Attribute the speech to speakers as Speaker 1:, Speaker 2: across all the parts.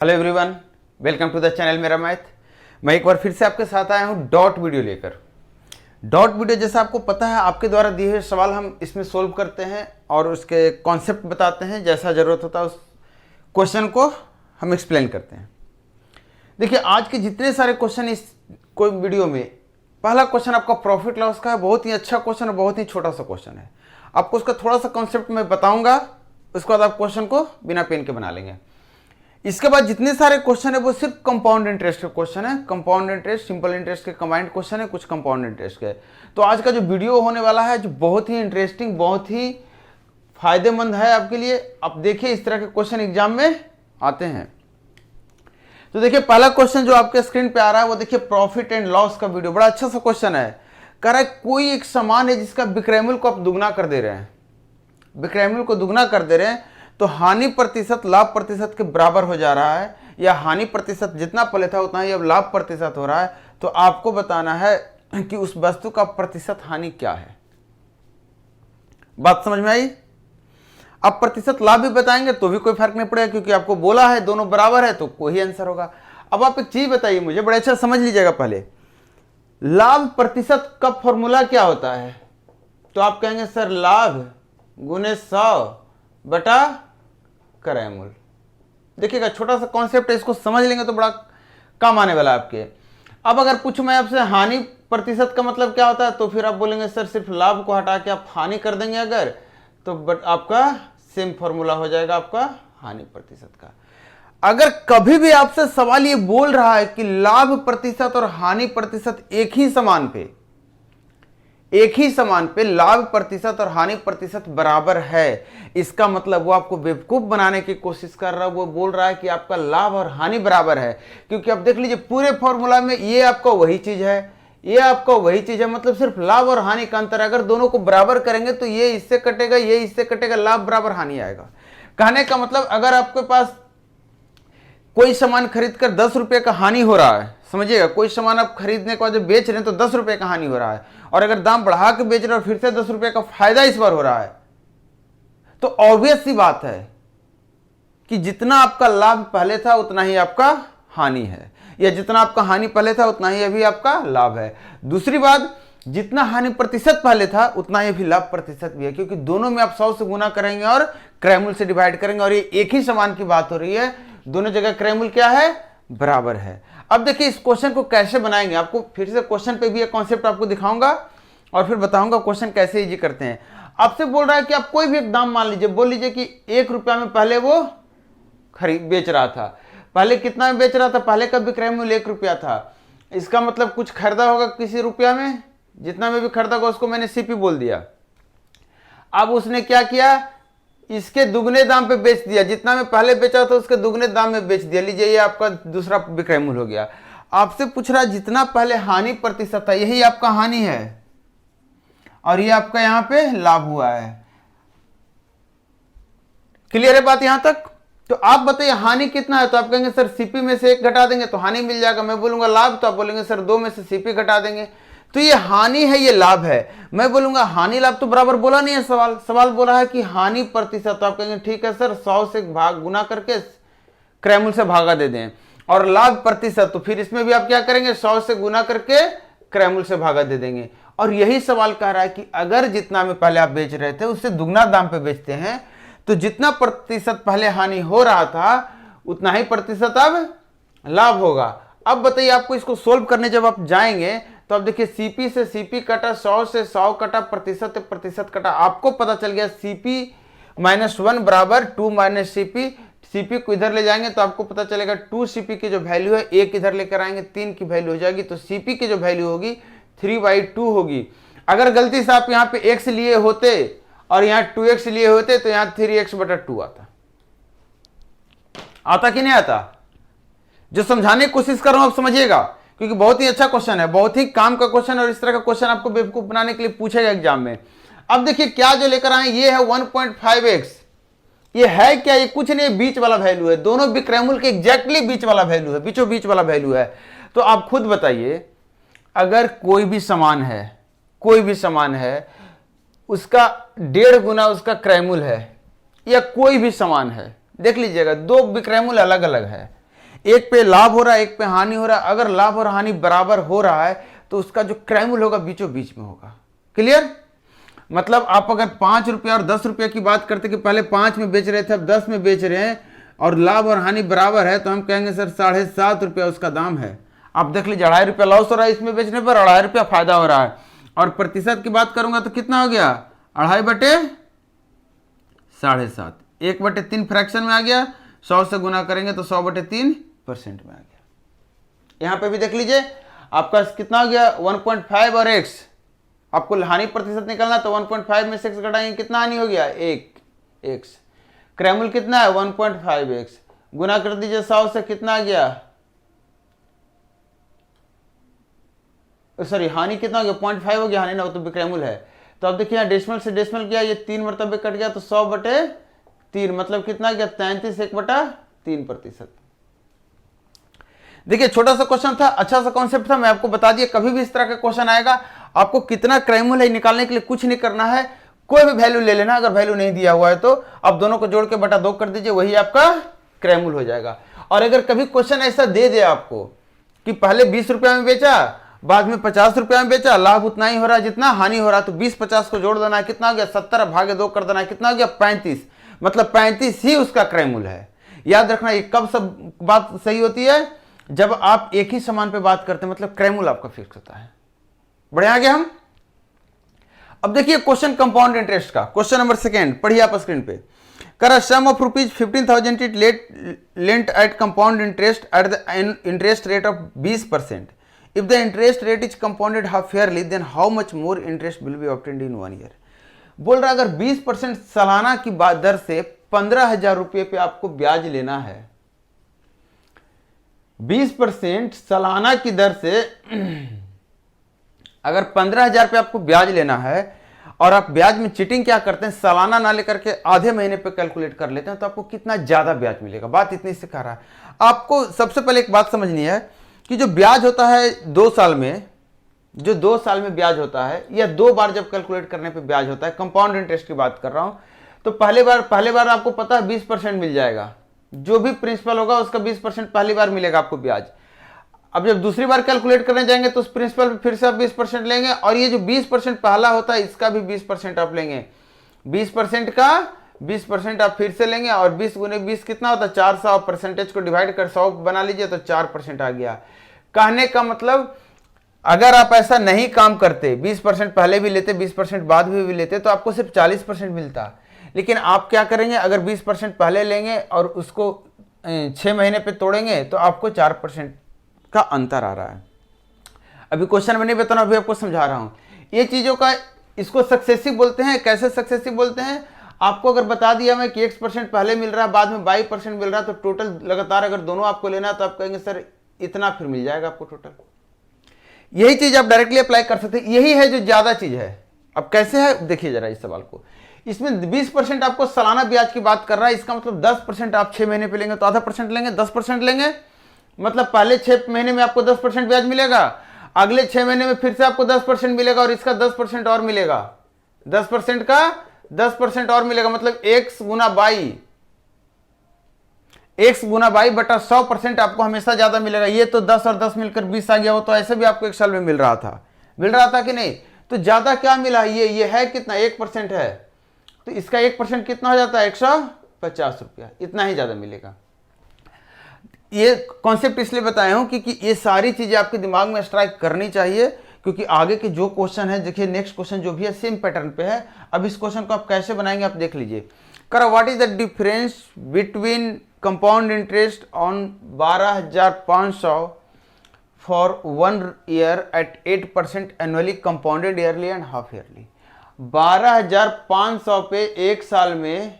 Speaker 1: Hello everyone, welcome to the channel मेरा math. मैं एक बार फिर से आपके साथ आया हूँ डॉट वीडियो लेकर। डॉट वीडियो जैसा आपको पता है, आपके द्वारा दिए हुए सवाल हम इसमें सोल्व करते हैं और उसके कॉन्सेप्ट बताते हैं। जैसा ज़रूरत होता है उस क्वेश्चन को हम एक्सप्लेन करते हैं। देखिए, आज के जितने सारे क्वेश्चन इस कोई वीडियो में, पहला क्वेश्चन आपका प्रॉफिट लॉस का है। बहुत ही अच्छा क्वेश्चन है, बहुत ही छोटा सा क्वेश्चन है। आपको उसका थोड़ा सा कॉन्सेप्ट मैं बताऊँगा, उसके बाद आप क्वेश्चन को बिना पेन के बना लेंगे। इसके बाद जितने सारे क्वेश्चन है वो सिर्फ कंपाउंड इंटरेस्ट के क्वेश्चन है। कंपाउंड इंटरेस्ट, सिंपल इंटरेस्ट के कंबाइंड क्वेश्चन है, कुछ कंपाउंड इंटरेस्ट के। तो आज का जो वीडियो होने वाला है, जो बहुत ही इंटरेस्टिंग, बहुत ही फायदेमंद है आपके लिए। आप देखिए, इस तरह के क्वेश्चन एग्जाम में आते हैं। तो देखिए, पहला क्वेश्चन जो आपके स्क्रीन पे आ रहा है वो देखिए, प्रॉफिट एंड लॉस का वीडियो। बड़ा अच्छा सा क्वेश्चन है। कह रहा है कोई एक सामान है जिसका विक्रय मूल्य को आप दुगना कर दे रहे हैं, विक्रय मूल्य को दुगना कर दे रहे हैं, तो हानि प्रतिशत लाभ प्रतिशत के बराबर हो जा रहा है, या हानि प्रतिशत जितना पहले था उतना ही अब लाभ प्रतिशत हो रहा है। तो आपको बताना है कि उस वस्तु का प्रतिशत हानि क्या है। बात समझ में आई? अब प्रतिशत लाभ भी बताएंगे तो भी कोई फर्क नहीं पड़ेगा, क्योंकि आपको बोला है दोनों बराबर है तो कोई आंसर होगा। अब आप एक चीज बताइए मुझे, बड़े अच्छा समझ लीजिएगा। पहले लाभ प्रतिशत का फॉर्मूला क्या होता है? तो आप कहेंगे सर लाभ गुने 100 बटा क्रय मूल्य। देखिएगा, छोटा सा कॉन्सेप्ट है, इसको समझ लेंगे तो बड़ा काम आने वाला है आपके। अब अगर पूछूं मैं आपसे हानि प्रतिशत का मतलब क्या होता है, तो फिर आप बोलेंगे सर सिर्फ लाभ को हटा के आप हानि कर देंगे अगर, तो बट आपका सेम फॉर्मूला हो जाएगा आपका हानि प्रतिशत का। अगर कभी भी आपसे सवाल ये बोल रहा है कि लाभ प्रतिशत और हानि प्रतिशत एक ही समान पे लाभ प्रतिशत और हानि प्रतिशत बराबर है, इसका मतलब वो आपको बेवकूफ बनाने की कोशिश कर रहा है। वो बोल रहा है कि आपका लाभ और हानि बराबर है, क्योंकि आप देख लीजिए पूरे फॉर्मूला में ये आपका वही चीज है, ये आपका वही चीज है। मतलब सिर्फ लाभ और हानि का अंतर है। अगर दोनों को बराबर करेंगे तो ये इससे कटेगा, ये इससे कटेगा, लाभ बराबर हानि आएगा। कहने का मतलब, अगर आपके पास कोई सामान खरीद कर 10 रुपए का हानि हो रहा है, समझिएगा, कोई सामान आप खरीदने के बाद जब बेच रहे हैं तो 10 रुपए का हानि हो रहा है, और अगर दाम बढ़ा के बेच रहे हैं और फिर से 10 रुपए का फायदा इस बार हो रहा है, तो ऑब्वियस सी बात है कि जितना आपका लाभ पहले था उतना ही आपका हानि है, या जितना आपका हानि पहले था उतना ही अभी आपका लाभ है। दूसरी बात, जितना हानि प्रतिशत पहले था उतना ही अभी लाभ प्रतिशत भी है, क्योंकि दोनों में आप 100 से गुना करेंगे और क्रय मूल्य से डिवाइड करेंगे, और ये एक ही सामान की बात हो रही है। दोनों जगह क्रय मूल्य क्या है? बराबर है। अब देखिए, इस क्वेश्चन को कैसे बनाएंगे, आपको फिर से क्वेश्चन पे भी एक कॉन्सेप्ट आपको दिखाऊंगा और फिर बताऊंगा क्वेश्चन कैसे इजी करते हैं। आपसे बोल रहा है कि आप कोई भी एक दाम मान लीजिए, बोल लीजिए कि 1 रुपया में पहले वो खरीद बेच रहा था। पहले कितना में बेच रहा था? पहले का विक्रय मूल्य 1 रुपया था। इसका मतलब कुछ खरीदा होगा किसी रुपया में, जितना में भी खरीदा होगा उसको मैंने सीपी बोल दिया। अब उसने क्या किया, इसके दुगने दाम पे बेच दिया, जितना में पहले बेचा था उसके दुगने दाम में बेच दिया। लीजिए, ये आपका दूसरा विक्रय मूल्य हो गया। आपसे पूछ रहा है जितना पहले हानि प्रतिशत था यही आपका हानि है, और ये आपका यहां पे लाभ हुआ है। क्लियर है बात यहां तक? तो आप बताइए हानि कितना है? तो आप कहेंगे सर सीपी में से 1 घटा देंगे तो हानि मिल जाएगा। मैं बोलूंगा लाभ, तो आप बोलेंगे सर 2 में से सीपी घटा देंगे। तो ये हानि है, ये लाभ है। मैं बोलूंगा हानि लाभ तो बराबर बोला नहीं है सवाल बोला है कि हानि प्रतिशत। तो आप कहेंगे ठीक है सर, 100 से भाग गुना करके क्रय मूल्य से भागा दे दें। और लाभ प्रतिशत, तो फिर इसमें भी आप क्या करेंगे, 100 से गुना करके क्रय मूल्य से भागा दे देंगे। और यही सवाल कह रहा है कि अगर जितना में पहले आप बेच रहे थे उससे दुगना दाम पे बेचते हैं, तो जितना प्रतिशत पहले हानि हो रहा था उतना ही प्रतिशत अब लाभ होगा। अब बताइए, आपको इसको सोल्व करने जब आप जाएंगे तो आप देखिए, सीपी से सीपी कटा, 100 से 100 कटा, प्रतिशत से प्रतिशत कटा। आपको पता चल गया सीपी -1 बराबर 2 माइनस सीपी। सीपी को इधर ले जाएंगे तो आपको पता चलेगा 2 सीपी की जो वैल्यू है, 1 इधर लेकर आएंगे 3 की वैल्यू हो जाएगी। तो सीपी की जो वैल्यू होगी 3/2 होगी। अगर गलती से आप यहाँ पे x लिए होते और यहाँ 2x लिए होते तो यहाँ 3x/2 आता कि नहीं आता? जो समझाने की कोशिश कर रहा हूं आप समझिएगा, क्योंकि बहुत ही अच्छा क्वेश्चन है, बहुत ही काम का क्वेश्चन, और इस तरह का क्वेश्चन आपको बेवकूफ बनाने के लिए पूछेगा एग्जाम में। अब देखिए क्या जो लेकर आए, ये है 1.5x। ये है क्या? ये कुछ नहीं, बीच वाला वैल्यू है। दोनों विक्रय मूल्य के एग्जैक्टली बीच वाला वैल्यू है, बीचों बीच वाला वैल्यू है। तो आप खुद बताइए, अगर कोई भी सामान है उसका 1.5 गुना उसका क्रय मूल्य है, या कोई भी सामान है, देख लीजिएगा 2 विक्रय मूल्य अलग अलग है, एक पे लाभ हो रहा है, एक पे हानि हो रहा है। अगर लाभ और हानि बराबर हो रहा है तो उसका जो क्रैमुल होगा बीचों बीच में होगा। क्लियर? मतलब आप अगर 5 रुपया और 10 रुपया की बात करते कि पहले 5 में बेच रहे थे, अब 10 में बेच रहे हैं और लाभ और हानि बराबर है, तो हम कहेंगे सर 7.5 रुपया उसका दाम है। आप देख लीजिए 2.5 रुपया लॉस हो रहा है इसमें बेचने पर, 2.5 रुपया फायदा हो रहा है। और प्रतिशत की बात करूंगा तो कितना हो गया, 2.5/7.5, 1/3 फ्रैक्शन में आ गया। 100 से गुना करेंगे तो 100/3% में आ गया। यहां पे भी देख लीजिए आपका कितना हो गया, 1.5 और x। आपको हानि प्रतिशत निकालना तो 1.5 में से x घटाएंगे, कितना हानि हो गया, 1x। क्रैमुल कितना है, 1.5x। गुना कर दीजिए 100 से, कितना आ गया, सॉरी हानि कितना हो गया, 0.5 हो गया हानि ना, वो तो क्रैमुल है। तो अब देखिए डेसिमल से डेसिमल किया, ये 3 मरतबे कट गया तो 100/3 मतलब कितना गया, 33/1/3%। देखिए छोटा सा क्वेश्चन था, अच्छा सा कॉन्सेप्ट था, मैं आपको बता दिया। कभी भी इस तरह का क्वेश्चन आएगा आपको कितना क्रैमुल है निकालने के लिए कुछ नहीं करना है, कोई भी वैल्यू ले लेना। अगर वैल्यू नहीं दिया हुआ है तो आप दोनों को जोड़ के बटा 2 कर दीजिए, वही आपका क्रैमुल हो जाएगा। और अगर कभी क्वेश्चन ऐसा दे दे आपको कि पहले 20 रुपया में बेचा, बाद में 50 रुपया में बेचा, लाभ उतना ही हो रहा है जितना हानि हो रहा है, तो 20-50 को जोड़ देना है, कितना हो गया, 70/2 कर देना है, कितना हो गया, 35। मतलब 35 ही उसका क्रैमुल है। याद रखना ये कब सब बात सही होती है, जब आप एक ही समान पे बात करते हैं, मतलब क्रैमुल आपका फिक्स होता है। बढ़िया आगे हम अब देखिए क्वेश्चन कंपाउंड इंटरेस्ट का, क्वेश्चन नंबर 2 पढ़िए आप स्क्रीन पे। कर sum of ₹15,000 it lent at compound interest at the interest rate of 20%। If the interest rate is compounded half yearly then how much more interest will be obtained in 1 year. बोल रहा अगर 20% सालाना की दर से 15,000 रुपये पे आपको ब्याज लेना है, 20% सालाना की दर से अगर 15,000 पे आपको ब्याज लेना है और आप ब्याज में चीटिंग क्या करते हैं, सालाना ना लेकर के आधे महीने पे कैलकुलेट कर लेते हैं, तो आपको कितना ज्यादा ब्याज मिलेगा। बात इतनी से कह रहा है। आपको सबसे पहले एक बात समझनी है कि जो ब्याज होता है 2 साल में, जो 2 साल में ब्याज होता है या 2 बार जब कैलकुलेट करने पे ब्याज होता है, कंपाउंड इंटरेस्ट की बात कर रहा हूं, तो पहले बार आपको पता है 20% मिल जाएगा। जो भी प्रिंसिपल होगा उसका 20% पहली बार मिलेगा आपको ब्याज। अब जब दूसरी बार कैलकुलेट करने जाएंगे तो उस प्रिंसिपल पे फिर से आप 20% लेंगे, और ये जो 20% पहला होता है इसका भी 20% आप लेंगे। 20% का 20% आप फिर से लेंगे, और 20 गुने 20 कितना होता है, 400। परसेंटेज को डिवाइड कर 100 बना लीजिए तो 4% आ गया। कहने का मतलब अगर आप ऐसा नहीं काम करते, 20% पहले भी लेते, 20% बाद भी लेते, तो आपको सिर्फ 40% मिलता। लेकिन आप क्या करेंगे, अगर 20% पहले लेंगे और उसको 6 महीने पे तोड़ेंगे तो आपको 4% का अंतर आ रहा है। अभी क्वेश्चन में नहीं बताना, अभी आपको समझा रहा हूं ये चीजों का। इसको सक्सेसिव बोलते हैं। कैसे सक्सेसिव बोलते हैं, आपको अगर बता दिया मैं कि X% पहले मिल रहा है, बाद में 22% मिल रहा है, तो टोटल लगातार अगर दोनों आपको लेना है तो आप कहेंगे सर इतना फिर मिल जाएगा आपको टोटल। यही चीज आप डायरेक्टली अप्लाई कर सकते हैं। यही है जो ज्यादा चीज है। अब कैसे है देखिए जरा इस सवाल को। इसमें 20% आपको सालाना ब्याज की बात कर रहा है, इसका मतलब 10% आप 6 महीने पे लेंगे तो आधा परसेंट लेंगे, 10% लेंगे, मतलब पहले 6 महीने में आपको 10% ब्याज मिलेगा, अगले 6 महीने में फिर से आपको 10% मिलेगा, और इसका 10% और मिलेगा, 10% का 10% और मिलेगा, मतलब x गुना बाई बटा 100% आपको हमेशा ज्यादा मिलेगा। ये तो 10 और 10 मिलकर 20 आ गया, हो तो ऐसे भी आपको 1 साल में मिल रहा था कि नहीं। तो ज्यादा क्या मिला, ये है कितना, 1% है, तो इसका 1% कितना हो जाता है, 150 रुपया, इतना ही ज्यादा मिलेगा। ये कॉन्सेप्ट इसलिए बताया हूं क्योंकि ये सारी चीजें आपके दिमाग में स्ट्राइक करनी चाहिए, क्योंकि आगे के जो क्वेश्चन है, देखिए नेक्स्ट क्वेश्चन जो भी है सेम पैटर्न पे है। अब इस क्वेश्चन को आप कैसे बनाएंगे आप देख लीजिए। करो what is the difference between compound interest on 12,500 for 1 year at 8% annually, compounded yearly and half yearly. 12,500 पे 1 साल में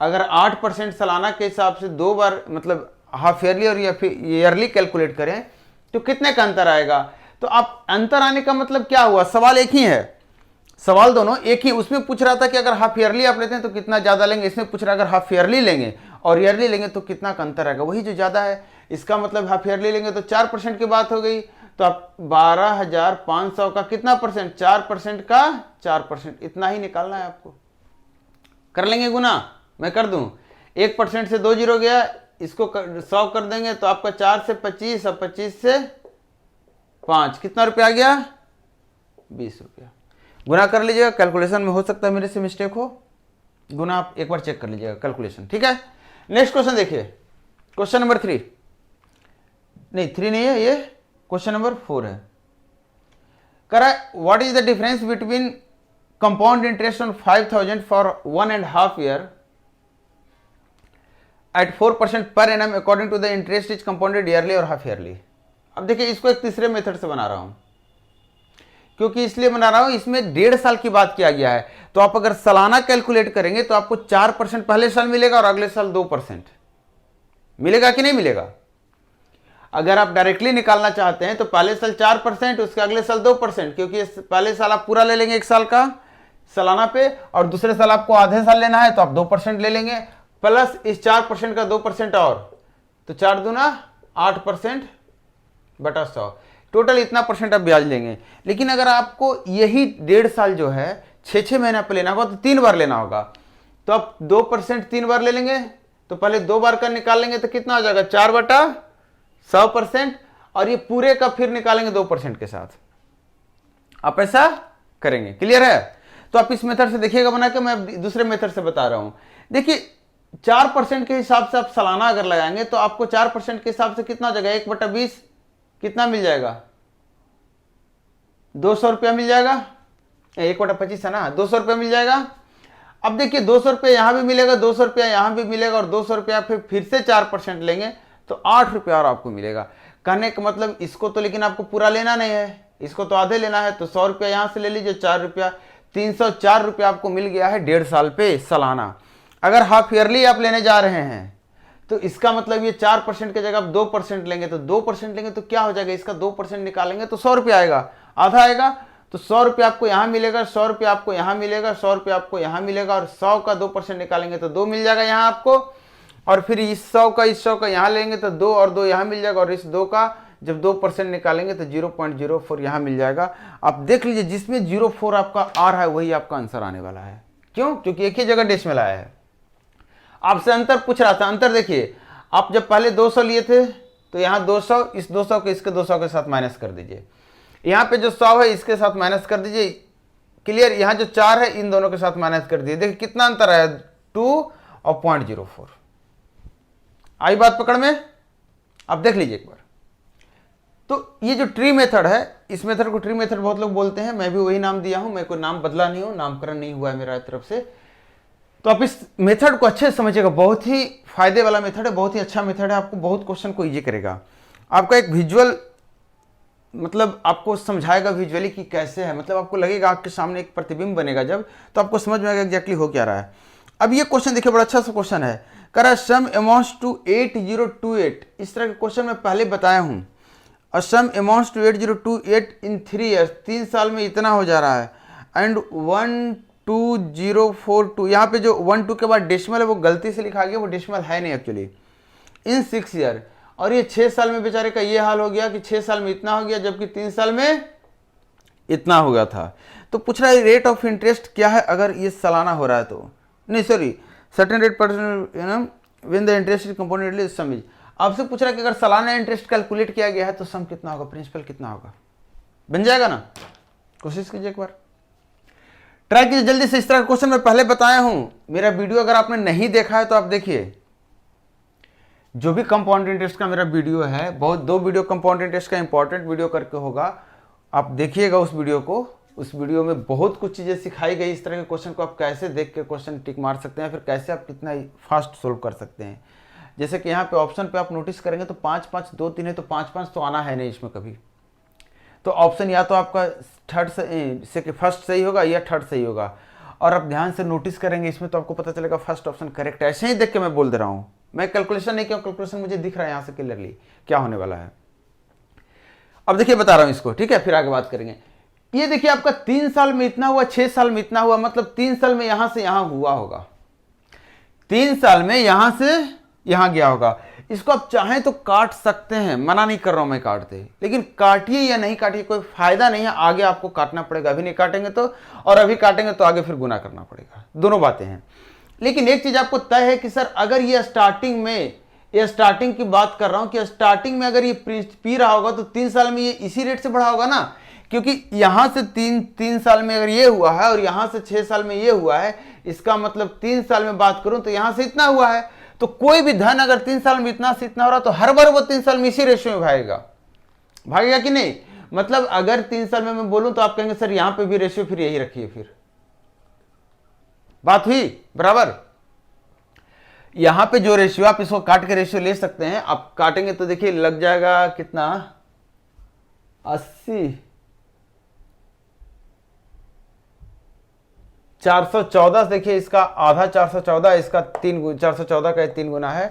Speaker 1: अगर 8% सालाना के हिसाब से 2 बार, मतलब हाफ ईयरली और ईयरली कैलकुलेट करें तो कितने का अंतर आएगा। तो आप अंतर आने का मतलब क्या हुआ, सवाल एक ही है, सवाल दोनों एक ही। उसमें पूछ रहा था कि अगर हाफ ईयरली आप लेते हैं तो कितना ज्यादा लेंगे, इसमें पूछ रहा है अगर हाफ ईयरली लेंगे और ईयरली लेंगे तो कितना का अंतर आएगा, वही जो ज्यादा है। इसका मतलब हाफ ईयरली लेंगे तो 4% की बात हो गई, तो आप 12,500 का कितना परसेंट, 4% का 4%, इतना ही निकालना है आपको। कर लेंगे गुना, मैं कर दूं, 1% से 2 जीरो गया, इसको 100 कर देंगे तो आपका 4 से 25 और 25 से 5 कितना रुपया आ गया? 20 रुपया। गुना कर लीजिएगा, कैलकुलेशन में हो सकता है मेरे से मिस्टेक हो, गुना आप एक बार चेक कर लीजिएगा कैलकुलेशन, ठीक है। नेक्स्ट क्वेश्चन देखिए, क्वेश्चन नंबर 3 नहीं 3 नहीं है, ये क्वेश्चन नंबर 4 है। करा what is the difference between compound interest on 5000 for 1.5 year at 4% per annum according to the interest is compounded yearly और हाफ ईयरली। अब देखिए इसको एक तीसरे मेथड से बना रहा हूं, क्योंकि इसलिए बना रहा हूं इसमें 1.5 साल की बात किया गया है। तो आप अगर सालाना कैलकुलेट करेंगे तो आपको 4% पहले साल मिलेगा और अगले साल 2% मिलेगा कि नहीं मिलेगा। अगर आप डायरेक्टली निकालना चाहते हैं तो पहले साल 4%, उसके अगले साल 2%, क्योंकि पहले साल आप पूरा ले लेंगे 1 साल का सालाना पे, और दूसरे साल आपको आधे साल लेना है तो आप 2% ले लेंगे, प्लस इस 4% का 2% और, तो 4 दूना 8% बटा 100, टोटल इतना परसेंट आप ब्याज लेंगे। लेकिन अगर आपको यही 1.5 साल जो है 6-6 महीना पे लेना होगा तो 3 बार लेना होगा, तो आप 2% 3 बार ले लेंगे, तो पहले 2 बार का निकाल लेंगे तो कितना हो जाएगा 4/100%, और ये पूरे का फिर निकालेंगे 2% के साथ। आप ऐसा करेंगे, क्लियर है। तो आप इस मेथड से देखिएगा बना के, मैं दूसरे मेथड से बता रहा हूं। देखिए 4% के हिसाब से आप सालाना अगर लगाएंगे तो आपको 4% के हिसाब से कितना हो जाएगा 1/20 कितना मिल जाएगा 200 रुपया मिल जाएगा, 1/25 है ना, 200 रुपया मिल जाएगा। अब देखिए 200 रुपया यहां भी मिलेगा, 200 रुपया यहां भी मिलेगा, और 200 रुपया फिर से 4% लेंगे तो 8 रुपया और आपको मिलेगा। कहने का मतलब इसको तो लेकिन आपको पूरा लेना नहीं है, इसको तो आधे लेना है, तो 100 रुपया यहां से ले लीजिए, 4 रुपया 304 रुपया आपको मिल गया है 1.5 साल पे सालाना। अगर हाफ ईयरली आप लेने जा रहे हैं तो इसका मतलब ये 4% की जगह आप 2% लेंगे, तो 2% लेंगे तो क्या हो जाएगा, इसका 2% निकालेंगे तो 100 रुपया आएगा, आधा आएगा, तो 100 रुपया आपको यहां मिलेगा, 100 रुपया आपको यहां मिलेगा, 100 रुपया आपको यहां मिलेगा, और 100 का 2% निकालेंगे तो 2 मिल जाएगा यहां आपको, और फिर इस 100 का यहां लेंगे तो 2 और 2 यहां मिल जाएगा, और इस 2 का जब 2% निकालेंगे तो 0.04 यहां मिल जाएगा। आप देख लीजिए जिसमें 0.4 आपका आ रहा है वही आपका आंसर आने वाला है। क्यों? क्योंकि एक ही जगह डेसिमल आया है। आपसे अंतर पूछ रहा था, अंतर देखिए, आप जब पहले 200 लिए थे तो यहाँ 200, इस 200 को इसके 200 के साथ माइनस कर दीजिए, यहाँ पे जो 100 है इसके साथ माइनस कर दीजिए, क्लियर। यहाँ जो 4 है इन दोनों के साथ माइनस कर दीजिए, देखिए कितना अंतर आया 2 और 0.04। आई बात पकड़ में? आप देख लीजिए एक बार। तो ये जो ट्री मेथड है, इस मेथड को ट्री मेथड बहुत लोग बोलते हैं, मैं भी वही नाम दिया हूं, मैं कोई नाम बदला नहीं हूं, नामकरण नहीं हुआ है मेरा तरफ से। तो आप इस मेथड को अच्छे से समझिएगा, बहुत ही फायदे वाला मेथड है, बहुत ही अच्छा मेथड है, आपको बहुत क्वेश्चन को इजी करेगा। आपका एक विजुअल मतलब आपको समझाएगा विजुअली कि कैसे है, मतलब आपको लगेगा आपके सामने एक प्रतिबिंब बनेगा जब, तो आपको समझ में आएगा एग्जैक्टली हो क्या रहा है। अब ये क्वेश्चन देखिए, बड़ा अच्छा सा क्वेश्चन है, करा सम अमाउंट्स टू 8028। इस तरह के क्वेश्चन मैं पहले बताया हूं, और सम अमाउंट्स टू 8028 इन 3 ईयर्स, 3 साल में इतना हो जा रहा है, एंड 12042, यहाँ पे जो 12 के बाद डेसिमल है वो गलती से लिखा गया, वो डेसिमल है नहीं एक्चुअली, इन 6 ईयर। और ये 6 साल में बेचारे का ये हाल हो गया कि 6 साल में इतना हो गया जबकि 3 साल में इतना हो गया था। तो पूछ रहा है रेट ऑफ इंटरेस्ट क्या है अगर ये सालाना हो रहा है तो, नहीं sorry, certain rate percent when the interest component some is. आपसे पूछ रहा है कि अगर सालाना इंटरेस्ट कैलकुलेट किया गया है तो सम कितना होगा, प्रिंसिपल कितना होगा, बन जाएगा ना। कोशिश कीजिए एक बार, ट्राई कीजिए जल्दी से। इस तरह का क्वेश्चन मैं पहले बताया हूं, मेरा वीडियो अगर आपने नहीं देखा है तो आप देखिए, जो भी कंपाउंड इंटरेस्ट का मेरा वीडियो है, बहुत 2 वीडियो कंपाउंड इंटरेस्ट का इंपॉर्टेंट वीडियो करके होगा, आप देखिएगा उस वीडियो को। उस वीडियो में बहुत कुछ चीजें सिखाई गई, इस तरह के क्वेश्चन को आप कैसे देख के क्वेश्चन टिक मार सकते हैं, फिर कैसे आप कितना फास्ट सोल्व कर सकते हैं। जैसे कि यहाँ पे ऑप्शन पे आप नोटिस करेंगे तो 5 5 2 3 है, तो 5 5 तो आना है नहीं इसमें कभी, तो ऑप्शन या तो आपका फर्स्ट सही होगा या थर्ड सही होगा। और आप ध्यान से नोटिस करेंगे इसमें तो आपको पता चलेगा फर्स्ट ऑप्शन करेक्ट है। ऐसे ही देख के मैं बोल दे रहा हूं, मैं कैलकुलेशन नहीं किया, कैलकुलेशन मुझे दिख रहा है यहाँ से क्लियरली क्या होने वाला है। अब देखिए बता रहा हूं इसको, ठीक है, फिर आगे बात करेंगे। ये देखिए आपका 3 साल में इतना हुआ, 6 साल में इतना हुआ, मतलब 3 साल में यहां से यहां हुआ होगा, 3 साल में यहां से यहां गया होगा। इसको आप चाहें तो काट सकते हैं, मना नहीं कर रहा हूं मैं काटते, लेकिन काटिए या नहीं काटिए कोई फायदा नहीं है, आगे आपको काटना पड़ेगा। अभी नहीं काटेंगे तो, और अभी काटेंगे तो आगे फिर गुना करना पड़ेगा, दोनों बातें हैं। लेकिन एक चीज आपको तय है कि सर अगर ये स्टार्टिंग में ये स्टार्टिंग की बात कर रहा हूं कि स्टार्टिंग में अगर ये पी रहा होगा तो 3 साल में ये इसी रेट से बढ़ा होगा ना, क्योंकि यहां से तीन साल में अगर ये हुआ है और यहां से 6 साल में ये हुआ है, इसका मतलब 3 साल में बात करूं तो यहां से इतना हुआ है। तो कोई भी धन अगर 3 साल में इतना से इतना हो रहा तो हर बार वो 3 साल में इसी रेशियो में भागेगा कि नहीं। मतलब अगर 3 साल में मैं बोलूं तो आप कहेंगे सर यहां पे भी रेशियो फिर यही रखिए, फिर बात हुई बराबर। यहां पे जो रेशियो, आप इसको काट के रेशियो ले सकते हैं, आप काटेंगे तो देखिए लग जाएगा कितना 80, 414। देखिए इसका आधा 414, इसका 414 का 3 गुना है,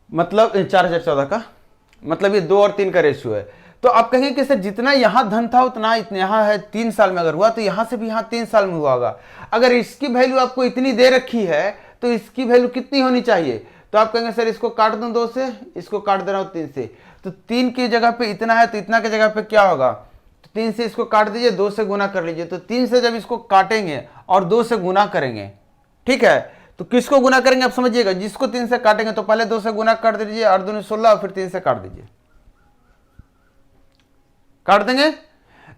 Speaker 1: मतलब 4014 का, मतलब ये 2 और 3 का रेशियो है। तो आप कहेंगे कि सर जितना यहां धन था उतना यहां है, 3 साल में अगर हुआ तो यहां से भी यहां 3 साल में हुआ होगा। अगर इसकी वैल्यू आपको इतनी दे रखी है तो इसकी वैल्यू कितनी होनी चाहिए, तो आप कहेंगे सर इसको काट दूं 2 से, इसको काट दे रहा हूं 3 से, तो 3 की जगह पे इतना है तो इतना की जगह पे क्या होगा, तो 3 से इसको काट दीजिए, 2 से गुना कर लीजिए। तो 3 से जब इसको काटेंगे और 2 से गुना करेंगे, ठीक है, तो किसको गुना करेंगे आप समझिएगा, जिसको 3 से काटेंगे तो पहले 2 से गुना कर दीजिए, 8 दूनी 16, और फिर 3 से काट दीजिए, काट देंगे।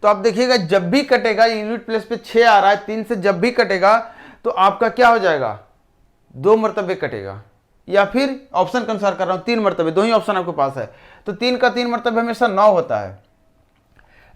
Speaker 1: तो आप देखिएगा जब भी कटेगा, यूनिट प्लेस पे 6 आ रहा है, 3 से जब भी कटेगा तो आपका क्या हो जाएगा, 2 मरतबे कटेगा, या फिर ऑप्शन के अनुसार कर रहा हूं 3 मरतबे, 2 ही ऑप्शन आपके पास है, तो 3 का 3 मरतबे हमेशा 9 होता है,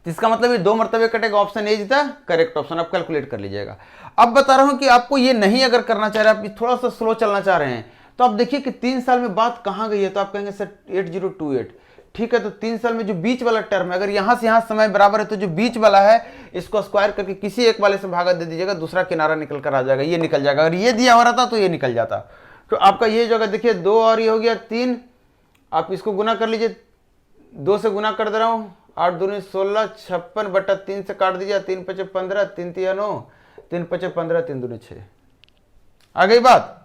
Speaker 1: तो इसका मतलब ये 2 मरतबे कटेगा। Option A is the correct option, आप कैलकुलेट कर लीजिएगा। अब बता रहा हूं कि आपको ये नहीं अगर करना चाह रहे, आप थोड़ा सा स्लो चलना चाह रहे हैं, तो आप देखिए कि 3 साल में बात कहां गई है, तो आप कहेंगे सर 8028, ठीक है। तो 3 साल में जो बीच वाला टर्म है, अगर यहां से यहां समय बराबर है तो जो बीच वाला है इसको स्क्वायर करके किसी एक वाले से भागा दे दीजिएगा, दूसरा किनारा निकल कर आ जाएगा, ये निकल जाएगा। अगर ये दिया हो रहा था तो ये निकल जाता, तो आपका ये जो देखिए 2 और ये हो गया 3, आप इसको गुना कर लीजिए, 2 से गुना कर दे रहा हूं, 8 दूनी 16, 56/3 से काट दीजिए, 3 5 15, 3 3 9, 3 5 15, 3 दूनी 6, आ गई बात।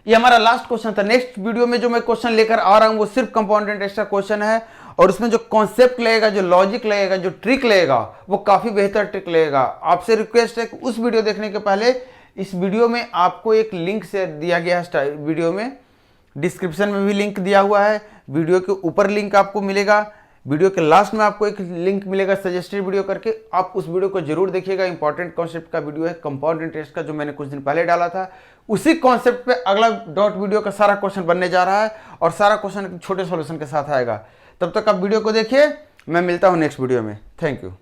Speaker 1: ये हमारा लास्ट क्वेश्चन था। नेक्स्ट वीडियो में जो मैं क्वेश्चन लेकर आ रहा हूं वो सिर्फ कंपाउंड इंटरेस्ट का क्वेश्चन है, और उसमें जो कॉन्सेप्ट लगेगा, जो लॉजिक लगेगा, जो ट्रिक लगेगा, वो काफी बेहतर ट्रिक लगेगा। आपसे रिक्वेस्ट है कि उस वीडियो देखने के पहले इस वीडियो में आपको एक लिंक से दिया गया है, वीडियो में डिस्क्रिप्शन में भी लिंक दिया हुआ है, वीडियो के ऊपर लिंक आपको मिलेगा, वीडियो के लास्ट में आपको एक लिंक मिलेगा सजेस्टेड वीडियो करके, आप उस वीडियो को जरूर देखिएगा। इंपॉर्टेंट कॉन्सेप्ट का वीडियो है कंपाउंड इंटरेस्ट का, जो मैंने कुछ दिन पहले डाला था। उसी कॉन्सेप्ट पे अगला डॉट वीडियो का सारा क्वेश्चन बनने जा रहा है, और सारा क्वेश्चन छोटे सॉल्यूशन के साथ आएगा। तब तक आप वीडियो को देखिए, मैं मिलता हूं नेक्स्ट वीडियो में। Thank you.